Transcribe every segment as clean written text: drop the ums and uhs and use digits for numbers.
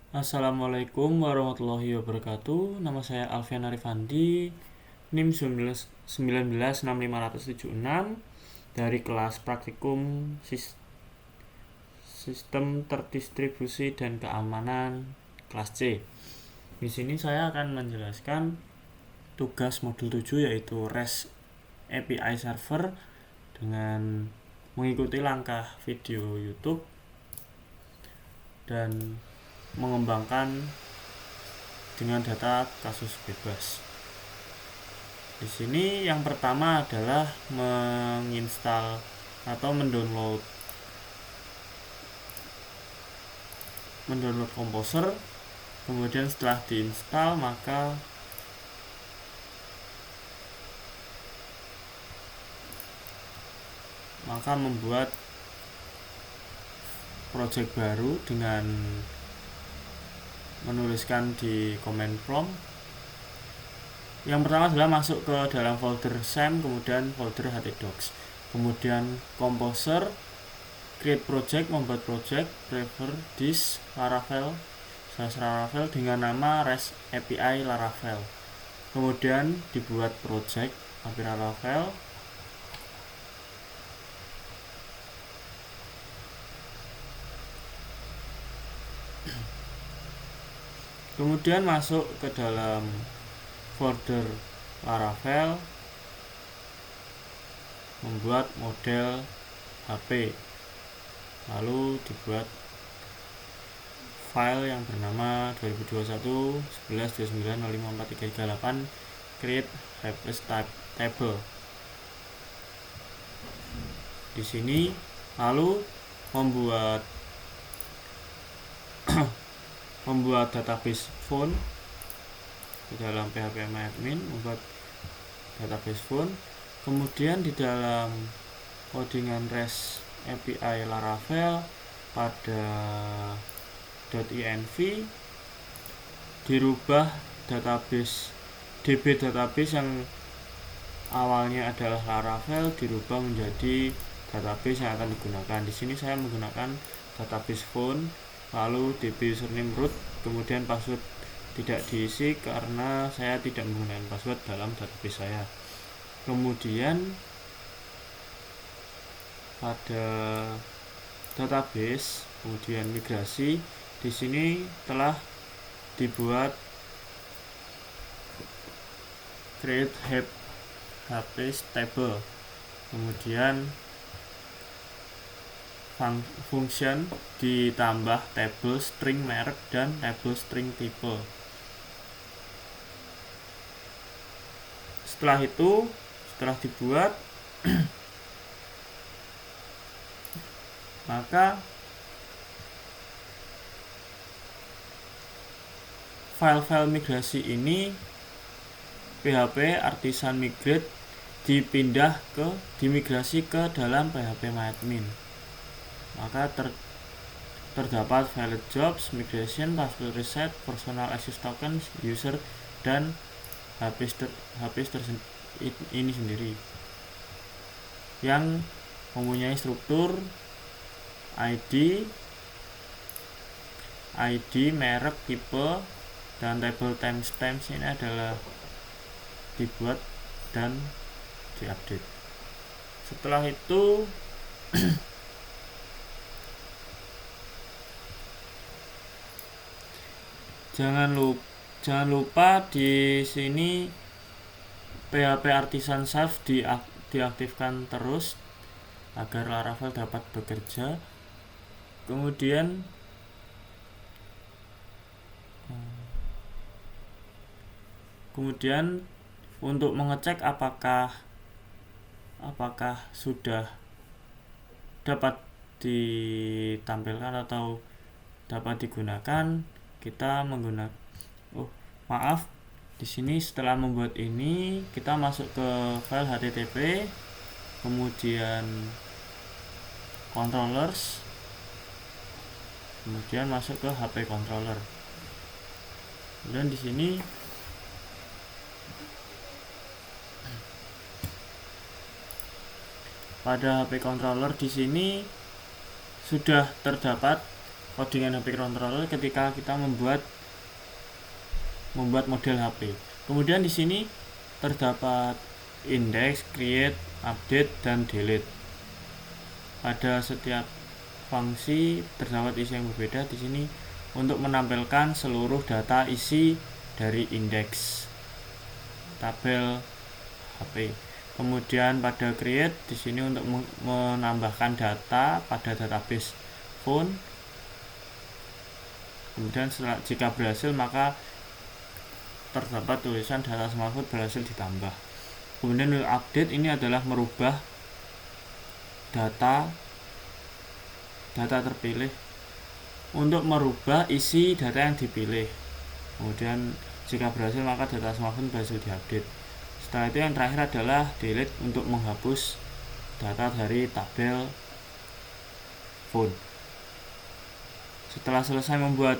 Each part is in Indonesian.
Assalamualaikum warahmatullahi wabarakatuh. Nama saya Alfian Arifandi, NIM 1965676 dari kelas praktikum Sistem Terdistribusi dan Keamanan kelas C. Di sini saya akan menjelaskan tugas modul 7 yaitu REST API Server dengan mengikuti langkah video YouTube dan mengembangkan dengan data kasus bebas. Di sini yang pertama adalah menginstal atau mendownload Composer. Kemudian setelah diinstal maka membuat project baru dengan menuliskan di command prompt. Yang pertama adalah masuk ke dalam folder SAM, kemudian folder htdocs, kemudian Composer, create project, membuat project, prefer this Laravel dengan nama REST API Laravel. Kemudian dibuat project API Laravel. Kemudian masuk ke dalam folder Laravel, membuat model HP, lalu dibuat file yang bernama 2021/11/29/054338 create replace table. Di sini lalu membuat database phone di dalam phpMyAdmin, membuat database phone. Kemudian di dalam codingan REST API Laravel pada .env dirubah database DB database yang awalnya adalah Laravel dirubah menjadi database yang akan digunakan. Di sini saya menggunakan database phone, lalu DB username root, kemudian password tidak diisi karena saya tidak menggunakan password dalam database saya. Kemudian pada database, kemudian migrasi, di sini telah dibuat create HP table, kemudian function ditambah table string merek dan table string tipe. Setelah dibuat maka file-file migrasi ini PHP Artisan Migrate dimigrasi ke dalam phpMyAdmin. Maka terdapat valid jobs, migration, password reset, personal access token, user, dan HP ini sendiri yang mempunyai struktur ID, merek, tipe, dan table timestamps ini adalah dibuat dan diupdate. Setelah itu jangan lupa di sini PHP Artisan Self diaktifkan terus agar Laravel dapat bekerja. Kemudian untuk mengecek apakah sudah dapat ditampilkan atau dapat digunakan, kita menggunakan di sini setelah membuat ini kita masuk ke file http, kemudian controllers, kemudian masuk ke HP controller. Kemudian di sini pada HP controller di sini sudah terdapat codingan HP controller ketika kita membuat model HP. Kemudian di sini terdapat index, create, update, dan delete. Pada setiap fungsi terdapat isi yang berbeda di sini untuk menampilkan seluruh data isi dari indeks tabel HP. Kemudian pada create di sini untuk menambahkan data pada database phone. Kemudian jika berhasil maka terdapat tulisan data smartphone berhasil ditambah. Kemudian untuk update ini adalah merubah data terpilih untuk merubah isi data yang dipilih. Kemudian jika berhasil maka data smartphone berhasil diupdate. Setelah itu yang terakhir adalah delete untuk menghapus data dari tabel phone. Setelah selesai membuat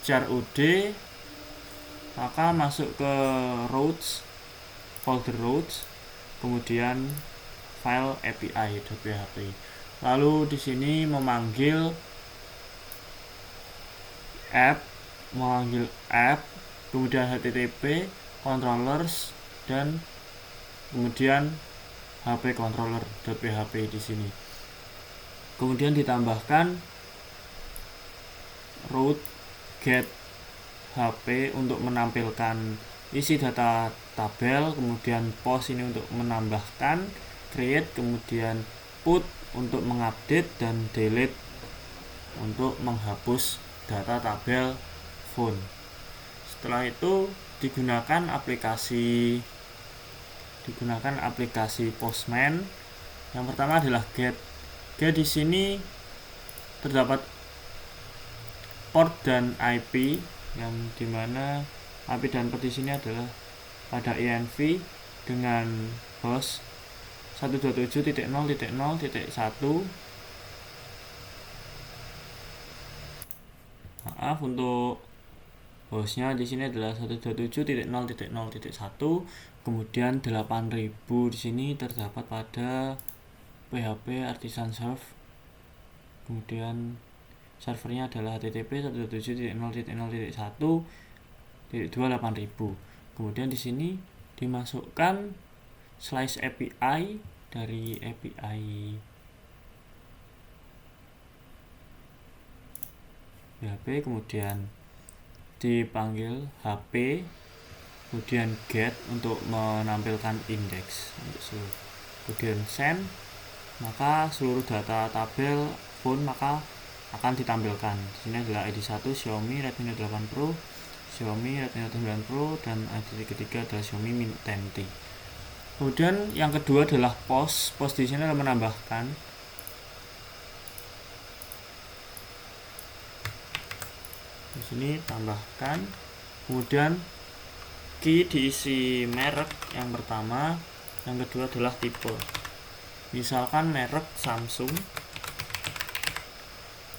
CRUD, maka masuk ke routes, folder routes, kemudian file API.php. Lalu di sini memanggil app, kemudian HTTP, controllers, dan kemudian HP controller.php di sini. Kemudian ditambahkan route get HP untuk menampilkan isi data tabel, kemudian post ini untuk menambahkan, create, kemudian put untuk mengupdate, dan delete untuk menghapus data tabel phone. Setelah itu digunakan aplikasi Postman. Yang pertama adalah get. Get di sini terdapat port dan IP, yang dimana IP dan port di sini adalah pada INV dengan host 127.0.0.1. Maaf, untuk hostnya di sini adalah 127.0.0.1, kemudian 8000 di sini terdapat pada PHP Artisan Serve. Kemudian servernya adalah HTTP 127.0.0.1.28000. Kemudian di sini dimasukkan slice API dari API PHP, kemudian dipanggil HP, kemudian get untuk menampilkan indeks, kemudian send, maka seluruh data tabel phone maka akan ditampilkan. Di sini adalah ID 1 Xiaomi Redmi Note 8 Pro, Xiaomi Redmi Note 9 Pro, dan ID ketiga adalah Xiaomi Mi 10T. Kemudian yang kedua adalah post. Post di sini adalah menambahkan di sini tambahkan, kemudian key diisi merek yang pertama, yang kedua adalah tipe, misalkan merek Samsung,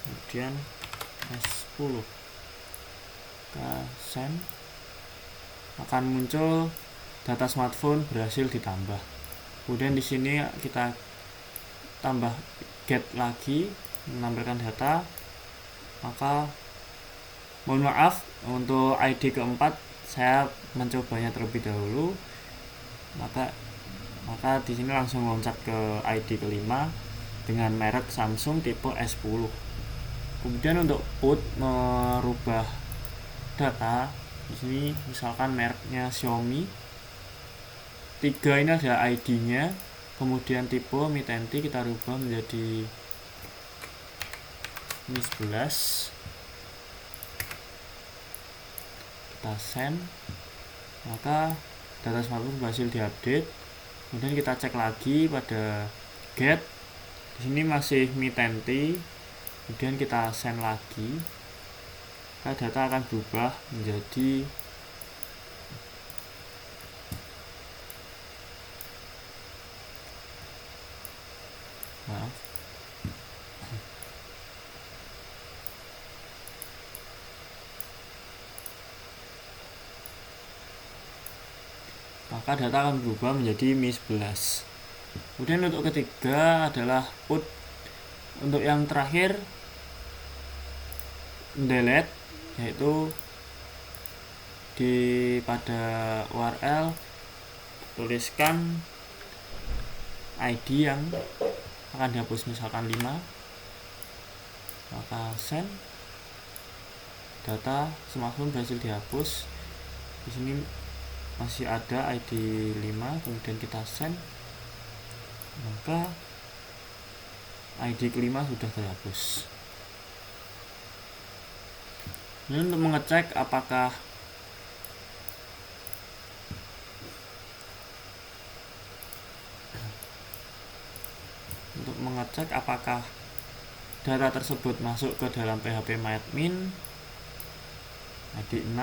kemudian S10. Send, akan muncul data smartphone berhasil ditambah. Kemudian di sini kita tambah get lagi menampilkan data, maka mohon maaf untuk ID keempat saya mencobanya terlebih dahulu, maka di sini langsung loncat ke ID kelima dengan merek Samsung tipe S10. Kemudian untuk put merubah data, di sini misalkan mereknya Xiaomi 3, ini ada ID-nya, kemudian tipe Mi 10T kita rubah menjadi Mi 11. Kita send, maka data smartphone berhasil diupdate. Kemudian kita cek lagi pada get, di sini masih Mi 10T, kemudian kita send lagi, maka data akan berubah menjadi maka data akan berubah menjadi Mi 11. Kemudian untuk ketiga adalah put. Untuk yang terakhir delete, yaitu pada URL tuliskan ID yang akan dihapus, misalkan 5, maka send. Data smartphone berhasil dihapus. Di sini masih ada ID 5, kemudian kita send, maka ID kelima sudah terhapus. Ini untuk mengecek apakah data tersebut masuk ke dalam PHP MyAdmin ID 6.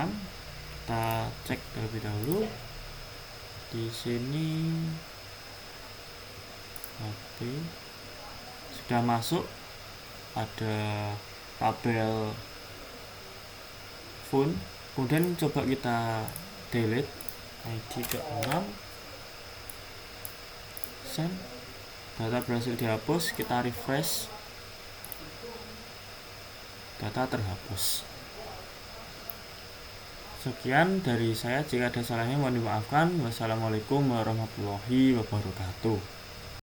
Kita cek terlebih dahulu. Di sini HP sudah masuk, ada tabel phone. Kemudian coba kita delete ID ke 6, send. Data berhasil dihapus, kita refresh, data terhapus. Sekian dari saya, jika ada salahnya mohon dimaafkan. Wassalamualaikum warahmatullahi wabarakatuh.